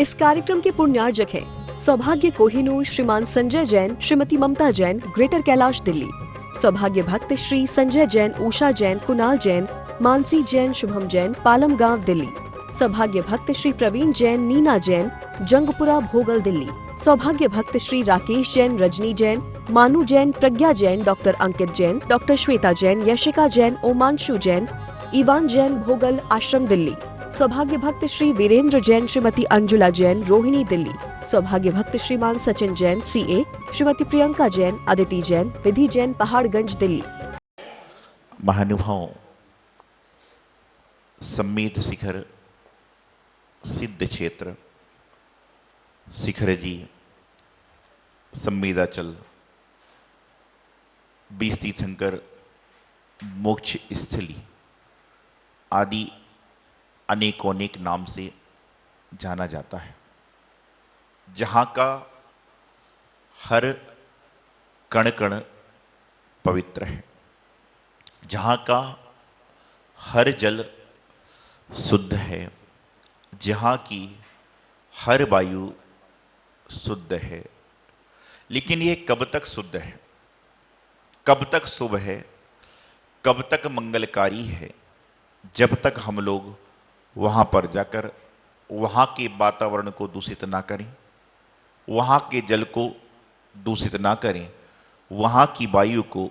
इस कार्यक्रम के पुण्यार्जक हैं सौभाग्य कोहिनूर, श्रीमान संजय जैन, श्रीमती ममता जैन, ग्रेटर कैलाश दिल्ली। सौभाग्य भक्त श्री संजय जैन, उषा जैन, कुणाल जैन, मानसी जैन, शुभम जैन, पालम गांव दिल्ली। सौभाग्य भक्त श्री प्रवीण जैन, नीना जैन, जंगपुरा भोगल दिल्ली। सौभाग्य भक्त श्री राकेश जैन, रजनी जैन, मानू जैन, प्रज्ञा जैन, डॉक्टर अंकित जैन, डॉक्टर श्वेता जैन, यशिका जैन, ओमांशु जैन, इवान जैन, भोगल आश्रम दिल्ली। सौभाग्य भक्त श्री वीरेंद्र जैन, श्रीमती अंजुला जैन, रोहिणी दिल्ली। सौभाग्य भक्त श्रीमान सचिन जैन, सीए, श्रीमती प्रियंका जैन, अदिति जैन, विधि जैन, पहाड़गंज दिल्ली। महानुभाव सम्मेद शिखर सिद्ध क्षेत्र शिखर जी, संवेदाचल, 20 तीर्थंकर, मोक्ष स्थली आदि अनेकों अनेक नाम से जाना जाता है, जहाँ का हर कण कण पवित्र है, जहाँ का हर जल शुद्ध है, जहाँ की हर वायु शुद्ध है। लेकिन ये कब तक शुद्ध है, कब तक शुभ है, कब तक मंगलकारी है? जब तक हम लोग वहाँ पर जाकर वहाँ के वातावरण को दूषित ना करें, वहाँ के जल को दूषित ना करें, वहाँ की वायु को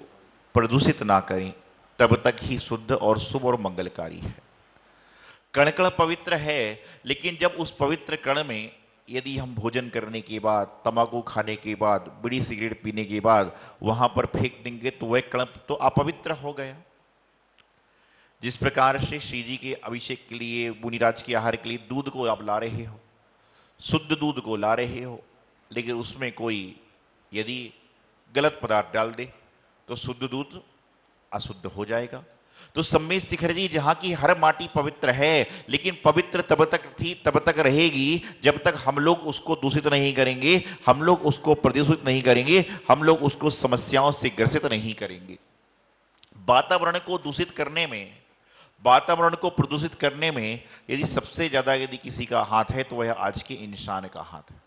प्रदूषित ना करें, तब तक ही शुद्ध और शुभ और मंगलकारी है। कण कण पवित्र है, लेकिन जब उस पवित्र कण में यदि हम भोजन करने के बाद, तंबाकू खाने के बाद, बीड़ी सिगरेट पीने के बाद वहाँ पर फेंक देंगे तो वह कण तो अपवित्र हो गया। जिस प्रकार से श्री जी के अभिषेक के लिए, मुनिराज के आहार के लिए दूध को आप ला रहे हो, शुद्ध दूध को ला रहे हो, लेकिन उसमें कोई यदि गलत पदार्थ डाल दे तो शुद्ध दूध अशुद्ध हो जाएगा। तो सम्मेद शिखर जी, जहाँ की हर माटी पवित्र है, लेकिन पवित्र तब तक थी, तब तक रहेगी जब तक हम लोग उसको दूषित नहीं करेंगे, हम लोग उसको प्रदूषित नहीं करेंगे, हम लोग उसको समस्याओं से ग्रसित नहीं करेंगे। वातावरण को दूषित करने में, वातावरण को प्रदूषित करने में यदि सबसे ज्यादा यदि किसी का हाथ है तो वह आज के इंसान का हाथ है।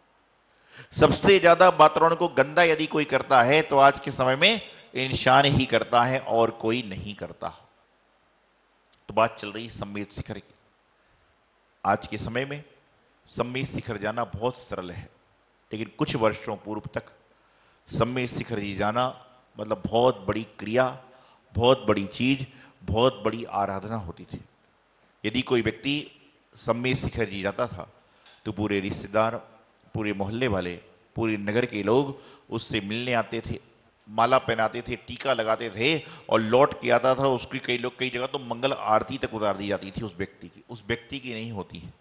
सबसे ज्यादा वातावरण को गंदा यदि कोई करता है तो आज के समय में इंसान ही करता है और कोई नहीं करता। तो बात चल रही सम्मेद शिखर की। आज के समय में सम्मेद शिखर जाना बहुत सरल है, लेकिन कुछ वर्षों पूर्व तक सम्मेद शिखर जी जाना मतलब बहुत बड़ी क्रिया, बहुत बड़ी चीज, बहुत बड़ी आराधना होती थी। यदि कोई व्यक्ति सम्मेद शिखर जी जाता था तो पूरे रिश्तेदार, पूरे मोहल्ले वाले, पूरे नगर के लोग उससे मिलने आते थे, माला पहनाते थे, टीका लगाते थे और लौट के आता था। उसकी कई लोग, कई जगह तो मंगल आरती तक उतार दी जाती थी उस व्यक्ति की। उस व्यक्ति की नहीं होती है,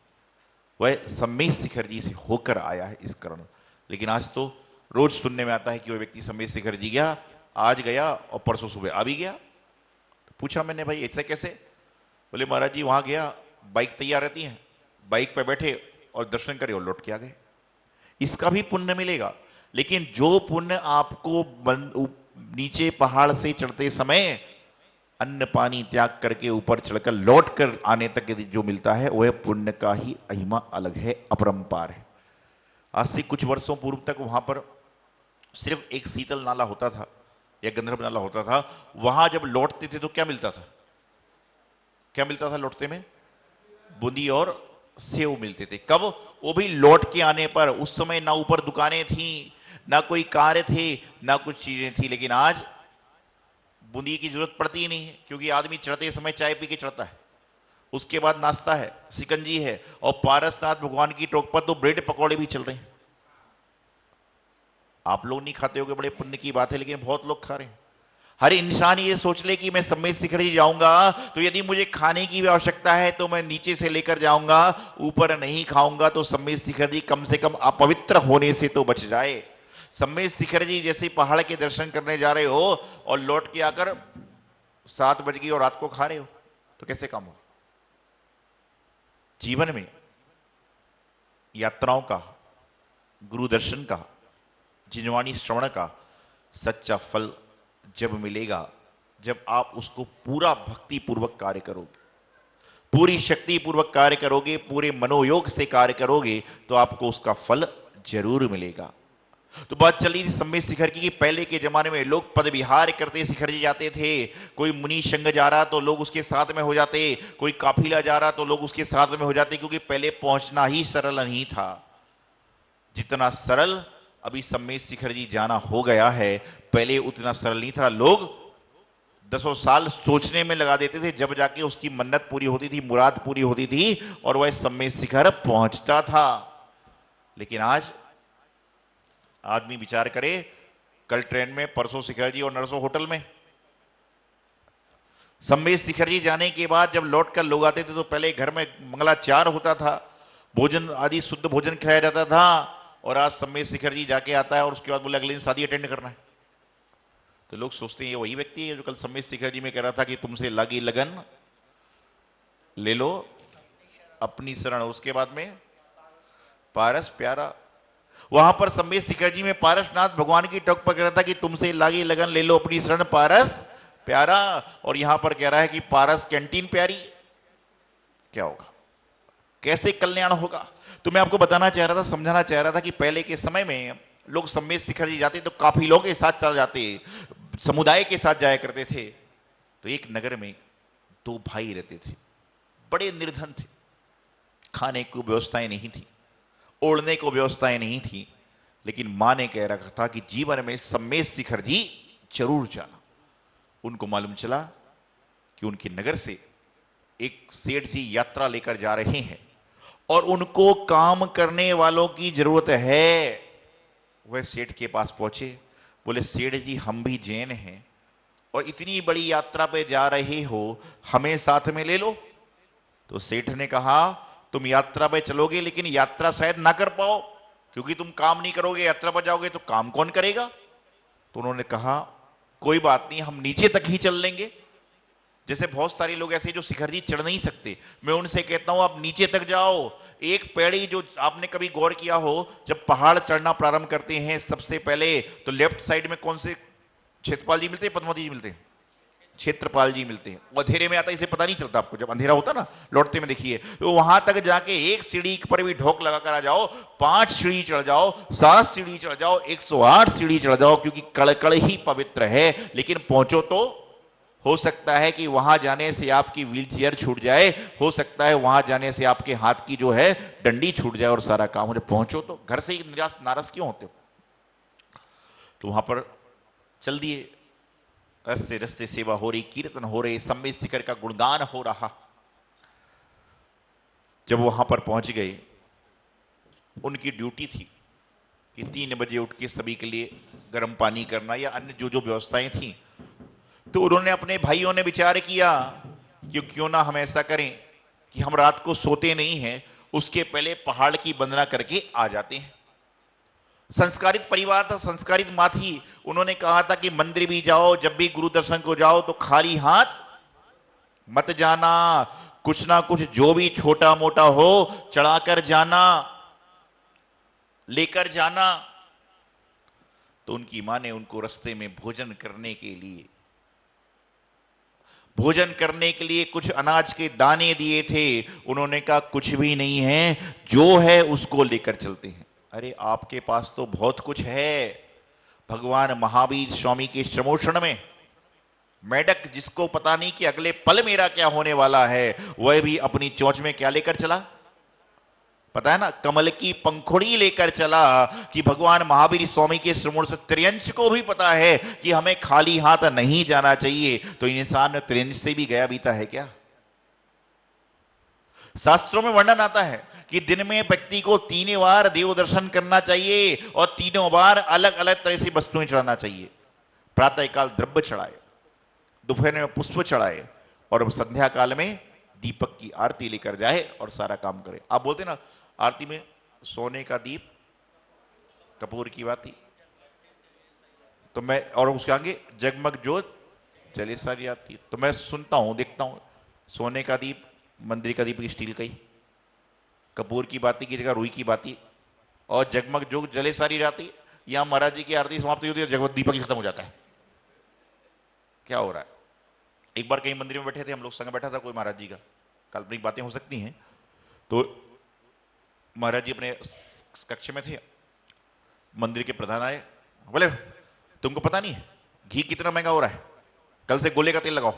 वह सम्मेद शिखर जी से होकर आया है इस कारण। लेकिन आज तो रोज सुनने में आता है कि वह व्यक्ति सम्मेद शिखर जी गया, आज गया और परसों सुबह आ भी गया। पूछा मैंने, भाई ऐसा कैसे? बोले महाराज जी वहां गया, बाइक तैयार रहती है, बाइक पे बैठे और दर्शन करे और लौट के आ गए। इसका भी पुण्य मिलेगा, लेकिन जो पुण्य आपको नीचे पहाड़ से चढ़ते समय अन्न पानी त्याग करके ऊपर चढ़कर लौट कर आने तक यदि जो मिलता है वह पुण्य का ही महिमा अलग है, अपरंपार है। आज से कुछ वर्षों पूर्व तक वहां पर सिर्फ एक शीतल नाला होता था या गंधर्व नाला होता था। वहां जब लौटते थे तो क्या मिलता था? क्या मिलता था लौटते में? बूंदी और सेव मिलते थे। कब? वो भी लौट के आने पर। उस समय ना ऊपर दुकानें थी, ना कोई कार थे, ना कुछ चीजें थी। लेकिन आज बूंदी की जरूरत पड़ती ही नहीं है, क्योंकि आदमी चढ़ते समय चाय पी के चढ़ता है, उसके बाद नाश्ता है, सिकंजी है, और पारसनाथ भगवान की टोक पर तो ब्रेड पकौड़े भी चल रहे हैं। आप लोग नहीं खाते होगे, बड़े पुण्य की बात है, लेकिन बहुत लोग खा रहे हैं। हर इंसान ये सोच ले कि मैं सम्मेद शिखर जी जाऊंगा तो यदि मुझे खाने की भी आवश्यकता है तो मैं नीचे से लेकर जाऊंगा, ऊपर नहीं खाऊंगा, तो सम्मेद शिखर जी कम से कम अपवित्र होने से तो बच जाए। सम्मेद शिखर जी जैसे पहाड़ के दर्शन करने जा रहे हो और लौट के आकर 7 बज गई और रात को खा रहे हो तो कैसे काम हो? जीवन में यात्राओं का, गुरु दर्शन का, जिनवाणी श्रवण का सच्चा फल जब मिलेगा, जब आप उसको पूरा भक्ति पूर्वक कार्य करोगे। पूरी शक्ति पूर्वक कार्य करोगे, पूरे मनोयोग से कार्य करोगे, तो आपको उसका फल जरूर मिलेगा। तो बात चली थी सम्मेद शिखर की कि पहले के जमाने में लोग पद विहार करते शिखर जी जाते थे। कोई मुनि संग जा रहा तो लोग उसके साथ में हो जाते, कोई काफिला जा रहा तो लोग उसके साथ में हो जाते, क्योंकि पहले पहुंचना ही सरल नहीं था। जितना सरल अभी सम्मेद शिखर जी जाना हो गया है, पहले उतना सरल नहीं था। लोग 10 साल सोचने में लगा देते थे, जब जाके उसकी मन्नत पूरी होती थी, मुराद पूरी होती थी और वह सम्मेद शिखर पहुंचता था। लेकिन आज आदमी विचार करे, कल ट्रेन में, परसों शिखर जी और नरसों होटल में। सम्मेद शिखर जी जाने के बाद जब लौट कर लोग आते थे तो पहले घर में मंगलाचार होता था, भोजन आदि शुद्ध भोजन खिलाया जाता था, और आज सम्मेद शिखर जी जाके आता है और उसके बाद बोले अगले दिन शादी अटेंड करना है। तो लोग सोचते हैं ये वही व्यक्ति है जो कल सम्मेद शिखर जी में कह रहा था कि तुमसे लागी लगन ले लो अपनी शरण, उसके बाद में पारस प्यारा। वहां पर सम्मेद शिखर जी में पारसनाथ भगवान की टोक पर कह रहा था कि तुमसे लागी लगन ले लो अपनी शरण पारस प्यारा, और यहां पर कह रहा है कि पारस कैंटीन प्यारी। क्या होगा, कैसे कल्याण होगा? तो मैं आपको बताना चाह रहा था, समझाना चाह रहा था कि पहले के समय में लोग सम्मेद शिखर जी जाते तो काफिलों के साथ चल जाते, समुदाय के साथ जाया करते थे। तो एक नगर में 2 भाई रहते थे, बड़े निर्धन थे, खाने को व्यवस्थाएं नहीं थी, ओढ़ने को व्यवस्थाएं नहीं थी, लेकिन मां ने कह रखा था कि जीवन में सम्मेद शिखर जी जरूर जाना। उनको मालूम चला कि उनके नगर से एक सेठ जी यात्रा लेकर जा रहे हैं और उनको काम करने वालों की जरूरत है। वह सेठ के पास पहुंचे, बोले सेठ जी हम भी जैन हैं और इतनी बड़ी यात्रा पे जा रहे हो, हमें साथ में ले लो। तो सेठ ने कहा तुम यात्रा पे चलोगे लेकिन यात्रा शायद ना कर पाओ, क्योंकि तुम काम नहीं करोगे, यात्रा पर जाओगे तो काम कौन करेगा? तो उन्होंने कहा कोई बात नहीं, हम नीचे तक ही चल लेंगे। जैसे बहुत सारे लोग ऐसे जो शिखर जी चढ़ नहीं सकते, मैं उनसे कहता हूं आप नीचे तक जाओ। एक पेड़ी जो आपने कभी गौर किया हो, जब पहाड़ चढ़ना प्रारंभ करते हैं सबसे पहले तो लेफ्ट साइड में कौन से क्षेत्रपाल जी मिलते हैं, पद्मावती जी मिलते हैं? क्षेत्रपाल जी मिलते हैं। वो अंधेरे में आता है इसे पता नहीं चलता आपको, जब अंधेरा होता ना लौटते में देखिए, तो वहां तक जाके एक सीढ़ी पर भी ढोक लगा कर आ जाओ, 5 सीढ़ी चढ़ जाओ, 7 सीढ़ी चढ़ जाओ, 108 सीढ़ी चढ़ जाओ, क्योंकि कड़कड़ ही पवित्र है। लेकिन पहुंचो तो हो सकता है कि वहां जाने से आपकी व्हीलचेयर छूट जाए, हो सकता है वहां जाने से आपके हाथ की जो है डंडी छूट जाए और सारा काम हो जाए। पहुंचो तो, घर से ही निराश नाराज क्यों होते हो? तो वहां पर चल दिए, रस्ते रस्ते सेवा हो रही, कीर्तन हो रहे, सम्मेद शिखर का गुणगान हो रहा। जब वहां पर पहुंच गए, उनकी ड्यूटी थी कि 3 बजे उठ के सभी के लिए गर्म पानी करना या अन्य जो जो व्यवस्थाएं थी। तो उन्होंने, अपने भाइयों ने विचार किया कि क्यों ना हम ऐसा करें कि हम रात को सोते नहीं हैं, उसके पहले पहाड़ की वंदना करके आ जाते हैं। संस्कारित परिवार था, संस्कारित माँ थी, उन्होंने कहा था कि मंदिर भी जाओ, जब भी गुरु दर्शन को जाओ तो खाली हाथ मत जाना, कुछ ना कुछ जो भी छोटा मोटा हो चढ़ाकर जाना, लेकर जाना। तो उनकी मां ने उनको रास्ते में भोजन करने के लिए कुछ अनाज के दाने दिए थे। उन्होंने कहा कुछ भी नहीं है, जो है उसको लेकर चलते हैं। अरे आपके पास तो बहुत कुछ है। भगवान महावीर स्वामी के श्रमोषण में मेढक, जिसको पता नहीं कि अगले पल मेरा क्या होने वाला है, वह भी अपनी चोंच में क्या लेकर चला? पता है ना, कमल की पंखुड़ी लेकर चला। कि भगवान महावीर स्वामी के श्रमोण से त्रियंच को भी पता है कि हमें खाली हाथ नहीं जाना चाहिए। तो इंसान त्रियंच से भी गया बीता है क्या? शास्त्रों में वर्णन आता है कि दिन में व्यक्ति को 3 बार देव दर्शन करना चाहिए और 3 बार अलग अलग तरह से वस्तुएं चढ़ाना चाहिए। प्रातःकाल द्रव्य चढ़ाए, दोपहर में पुष्प चढ़ाए, और संध्या काल में दीपक की आरती लेकर जाए और सारा काम करे। आप बोलते ना आरती में सोने का दीप, कपूर की बाती, तो मैं, और उसके आगे जगमग ज्योत जले सारी आती। तो मैं सुनता हूं, देखता हूं, सोने का दीप मंदिर का दीप स्टील का ही, कपूर की बाती की जगह रुई की बाती, और जगमग ज्योत जले सारी राती। यहां महाराज जी की आरती समाप्त होती है, जगमग दीपक ही खत्म हो जाता है। क्या हो रहा है? एक बार कहीं मंदिर में बैठे थे हम लोग, संग बैठा था कोई महाराज जी का, काल्पनिक बातें हो सकती हैं। तो महाराज जी अपने कक्ष में थे, मंदिर के प्रधान आए, बोले तुमको पता नहीं है घी कितना महंगा हो रहा है, कल से गोले का तेल लगाओ।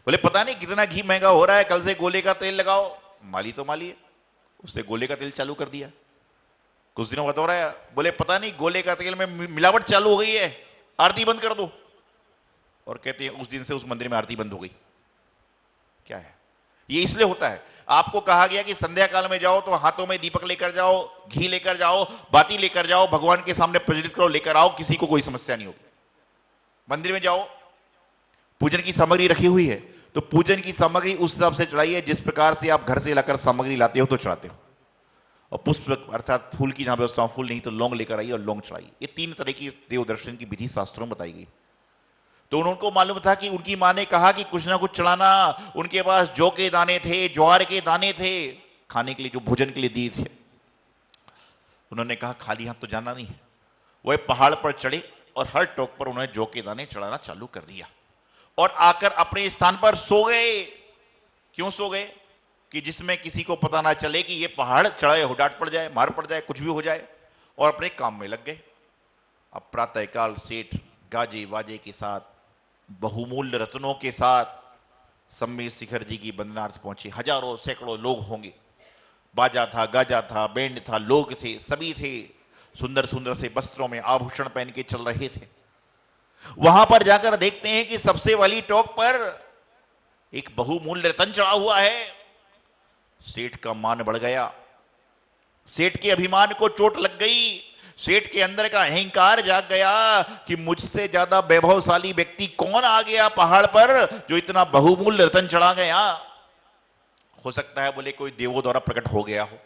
बोले पता नहीं कितना घी महंगा हो रहा है, कल से गोले का तेल लगाओ। माली तो माली है, उसने गोले का तेल चालू कर दिया। कुछ दिनों बाद हो रहा है, बोले पता नहीं गोले का तेल में मिलावट चालू हो गई है, आरती बंद कर दो। और कहते हैं उस दिन से उस मंदिर में आरती बंद हो गई। क्या है ये? इसलिए होता है, आपको कहा गया कि संध्या काल में जाओ तो हाथों में दीपक लेकर जाओ, घी लेकर जाओ, बाती लेकर जाओ, भगवान के सामने प्रज्वलित करो, लेकर आओ, किसी को कोई समस्या नहीं होगी। मंदिर में जाओ, पूजन की सामग्री रखी हुई है तो पूजन की सामग्री उस हिसाब से चढ़ाइए जिस प्रकार से आप घर से लाकर सामग्री लाते हो तो चढ़ाते हो। और पुष्प अर्थात फूल की जहां व्यवस्था, फूल नहीं तो लौंग लेकर आइए और लौंग चढ़ाइए। ये 3 तरह की देव दर्शन की विधि शास्त्रों में बताई गई। तो उनको मालूम था कि उनकी मां ने कहा कि कुछ ना कुछ चढ़ाना। उनके पास जौ के दाने थे, ज्वार के दाने थे, खाने के लिए, जो भोजन के लिए दिए थे। उन्होंने कहा खाली हाथ तो जाना नहीं है। वह पहाड़ पर चढ़े और हर टोक पर उन्होंने जौ के दाने चढ़ाना चालू कर दिया और आकर अपने स्थान पर सो गए। क्यों सो गए? कि जिसमें किसी को पता ना चले कि ये पहाड़ चढ़ाए हो, डांट पड़ जाए, मार पड़ जाए, कुछ भी हो जाए, और अपने काम में लग गए। अब प्रातःकाल सेठ गाजे वाजे के साथ, बहुमूल्य रत्नों के साथ सम्मेद शिखर जी की वंदनार्थ पहुंचे। हजारों सैकड़ों लोग होंगे, बाजा था, गाजा था, बैंड था, लोग थे, सभी थे, सुंदर सुंदर से वस्त्रों में आभूषण पहन के चल रहे थे। वहां पर जाकर देखते हैं कि सबसे वाली टोक पर एक बहुमूल्य रत्न चढ़ा हुआ है। सेठ का मान बढ़ गया, सेठ के अभिमान को चोट लग गई, सेठ के अंदर का अहंकार जाग गया कि मुझसे ज्यादा वैभवशाली व्यक्ति कौन आ गया पहाड़ पर जो इतना बहुमूल्य रत्न चढ़ा गया। हो सकता है बोले कोई देवों द्वारा प्रकट हो गया हो।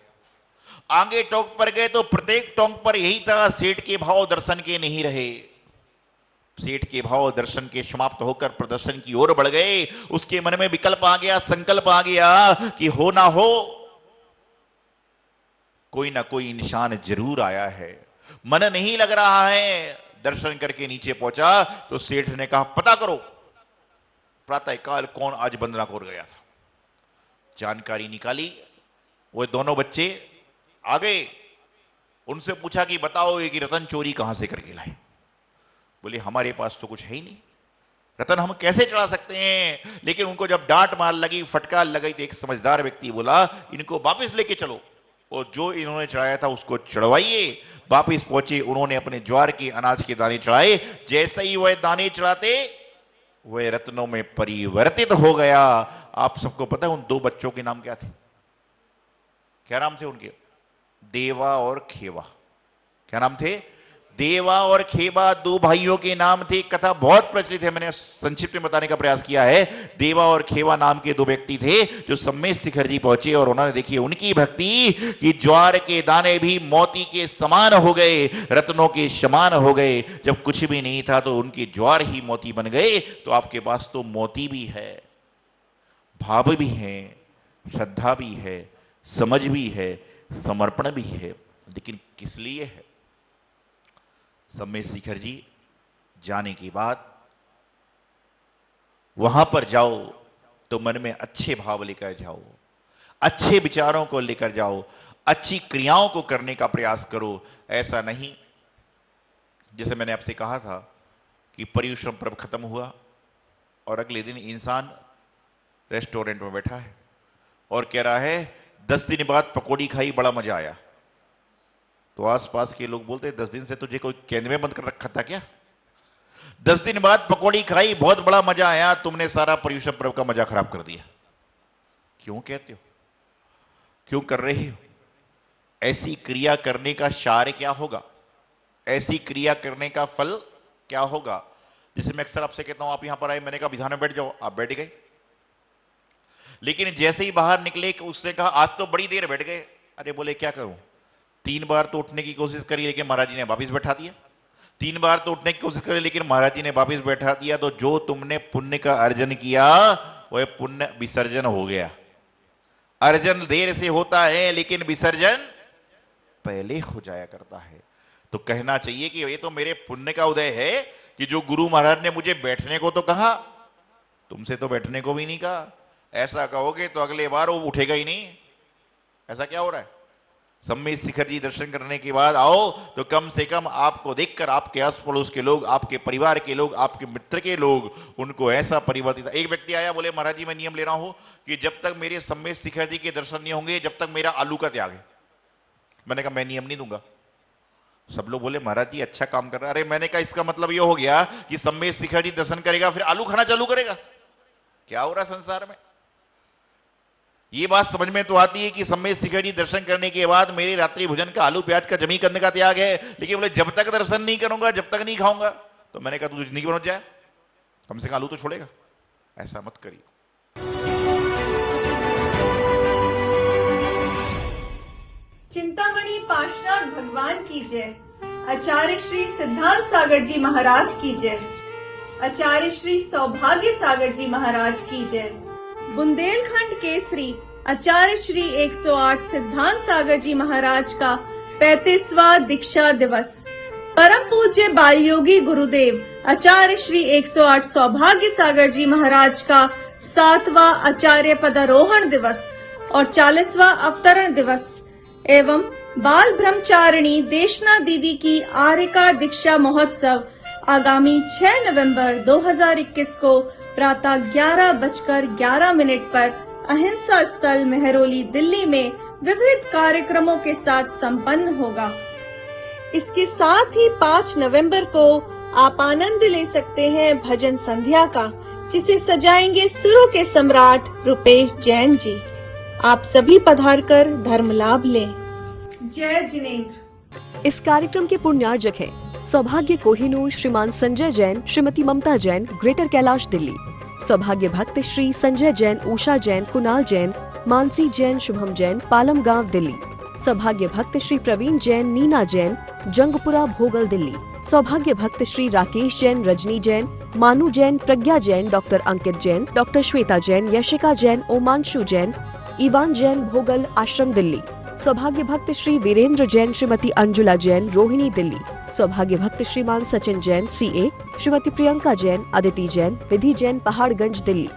आगे टोंक पर गए तो प्रत्येक टोंक पर यही था, सेठ के भाव दर्शन के नहीं रहे। सेठ के भाव दर्शन के समाप्त होकर प्रदर्शन की ओर बढ़ गए। उसके मन में विकल्प आ गया, संकल्प आ गया कि हो ना हो कोई ना कोई निशान जरूर आया है, मन नहीं लग रहा है। दर्शन करके नीचे पहुंचा तो सेठ ने कहा पता करो प्रातःकाल कौन आज वंदना को गया था। जानकारी निकाली, वो दोनों बच्चे आ गए, उनसे पूछा कि बताओ ये कि रतन चोरी कहां से करके लाए। बोले हमारे पास तो कुछ है ही नहीं, रतन हम कैसे चढ़ा सकते हैं। लेकिन उनको जब डांट मार लगी, फटकार लगी, तो एक समझदार व्यक्ति बोला इनको वापस लेके चलो और जो इन्होंने चढ़ाया था उसको चढ़वाइए। वापिस पहुंचे, उन्होंने अपने ज्वार के अनाज के दाने चढ़ाए। जैसे ही वह दाने चढ़ाते वह रत्नों में परिवर्तित हो गया। आप सबको पता है उन 2 बच्चों के नाम क्या थे? क्या नाम थे उनके? देवा और खेवा। क्या नाम थे? देवा और खेवा 2 भाइयों के नाम थे। कथा बहुत प्रचलित है, मैंने संक्षिप्त में बताने का प्रयास किया है। देवा और खेवा नाम के 2 व्यक्ति थे जो सम्मेद शिखर जी पहुंचे और उन्होंने देखिए उनकी भक्ति कि ज्वार के दाने भी मोती के समान हो गए, रत्नों के समान हो गए। जब कुछ भी नहीं था तो उनके ज्वार ही मोती बन गए। तो आपके पास तो मोती भी है, भाव भी है, श्रद्धा भी है, समझ भी है, समर्पण भी है, लेकिन किस लिए है? सम्मेद शिखर जी जाने के बाद वहां पर जाओ तो मन में अच्छे भाव लेकर जाओ, अच्छे विचारों को लेकर जाओ, अच्छी क्रियाओं को करने का प्रयास करो। ऐसा नहीं जैसे मैंने आपसे कहा था कि पर्युषण पर्व खत्म हुआ और अगले दिन इंसान रेस्टोरेंट में बैठा है और कह रहा है 10 दिन बाद पकौड़ी खाई, बड़ा मजा आया। तो आसपास के लोग बोलते 10 दिन से तुझे कोई केंद्र में बंद कर रखा था क्या? 10 दिन बाद पकौड़ी खाई, बहुत बड़ा मजा आया, तुमने सारा पर्युषण पर्व का मजा खराब कर दिया। क्यों कहते हो? क्यों कर रहे हो? ऐसी क्रिया करने का सार क्या होगा? ऐसी क्रिया करने का फल क्या होगा? जैसे मैं अक्सर आपसे कहता हूं आप यहां पर आए, मैंने कहा विधान में बैठ जाओ, आप बैठ गए, लेकिन जैसे ही बाहर निकले उसने कहा आज तो बड़ी देर बैठ गए। अरे बोले क्या करूं? 3 बार तो उठने की कोशिश करी लेकिन महाराज जी ने वापिस बैठा दिया। 3 बार तो उठने की कोशिश करी लेकिन महाराज जी ने वापिस बैठा दिया। तो जो तुमने पुण्य का अर्जन किया वह पुण्य विसर्जन हो गया। अर्जन देर से होता है लेकिन विसर्जन पहले हो जाया करता है। तो कहना चाहिए कि ये तो मेरे पुण्य का उदय है कि जो गुरु महाराज ने मुझे बैठने को तो कहा, तुमसे तो बैठने को भी नहीं कहा, ऐसा कहोगे तो अगले बार वो उठेगा ही नहीं। ऐसा क्या हो रहा है? सम्मेद शिखर जी दर्शन करने के बाद आओ तो कम से कम आपको देखकर आपके आस पड़ोस के लोग, आपके परिवार के लोग, आपके मित्र के लोग, उनको ऐसा परिवर्तित। एक व्यक्ति आया, बोले महाराज जी मैं नियम ले रहा हूं कि जब तक मेरे सम्मेद शिखर जी के दर्शन नहीं होंगे जब तक मेरा आलू का त्याग है। मैंने कहा मैं नियम नहीं दूंगा। सब लोग बोले महाराज जी अच्छा काम कर रहा है। अरे मैंने कहा इसका मतलब यह हो गया कि सम्मेद शिखर जी दर्शन करेगा फिर आलू खाना चालू करेगा? क्या हो रहा है संसार में? ये बात समझ में तो आती है कि सम्मेद शिखर जी दर्शन करने के बाद मेरे रात्रि भोजन का आलू प्याज का जमी करने का त्याग है, लेकिन बोले जब तक दर्शन नहीं करूंगा जब तक नहीं खाऊंगा। तो मैंने कहा तू जिंदगी बन जाए, कम से कम आलू तो छोड़ेगा। ऐसा मत करिए। चिंतामणि पार्श्वनाथ भगवान की जय। आचार्य श्री सिद्धांत सागर जी महाराज की जय। आचार्य श्री सौभाग्य सागर जी महाराज की जय। बुंदेलखंड केसरी आचार्य श्री 108 सिद्धांत सागर जी महाराज का 35वां दीक्षा दिवस। परम पूज्य बाल योगी गुरुदेव आचार्य श्री 108 सौभाग्य सागर जी महाराज का 7वां आचार्य पदारोहण दिवस और 40वां अवतरण दिवस एवं बाल ब्रह्मचारिणी देशना दीदी की आर्यका दीक्षा महोत्सव आगामी 6 नवंबर 2021 को प्रातः 11:11 पर अहिंसा स्थल मेहरौली दिल्ली में विविध कार्यक्रमों के साथ संपन्न होगा। इसके साथ ही 5 नवंबर को आप आनंद ले सकते हैं भजन संध्या का, जिसे सजाएंगे सुरों के सम्राट रुपेश जैन जी। आप सभी पधारकर धर्म लाभ लें। जय जिनेंद्र। इस कार्यक्रम के पुण्यार्जक हैं सौभाग्य कोहिनूर श्रीमान संजय जैन, श्रीमती ममता जैन, ग्रेटर कैलाश दिल्ली। सौभाग्य भक्त श्री संजय जैन, उषा जैन, कुणाल जैन, मानसी जैन, शुभम जैन, पालम गांव दिल्ली। सौभाग्य भक्त श्री प्रवीण जैन, नीना जैन, जंगपुरा भोगल दिल्ली। सौभाग्य भक्त श्री राकेश जैन, रजनी जैन, मानू जैन, प्रज्ञा जैन, डॉक्टर अंकित जैन, डॉक्टर श्वेता जैन, यशिका जैन, ओमांशु जैन, इवान जैन, भोगल आश्रम दिल्ली। सौभाग्य भक्त श्री वीरेंद्र जैन, श्रीमती अंजुला जैन, रोहिणी दिल्ली। सौभाग्य भक्त श्रीमान सचिन जैन, CA, श्रीमती प्रियंका जैन, अदिति जैन, विधि जैन, पहाड़गंज दिल्ली।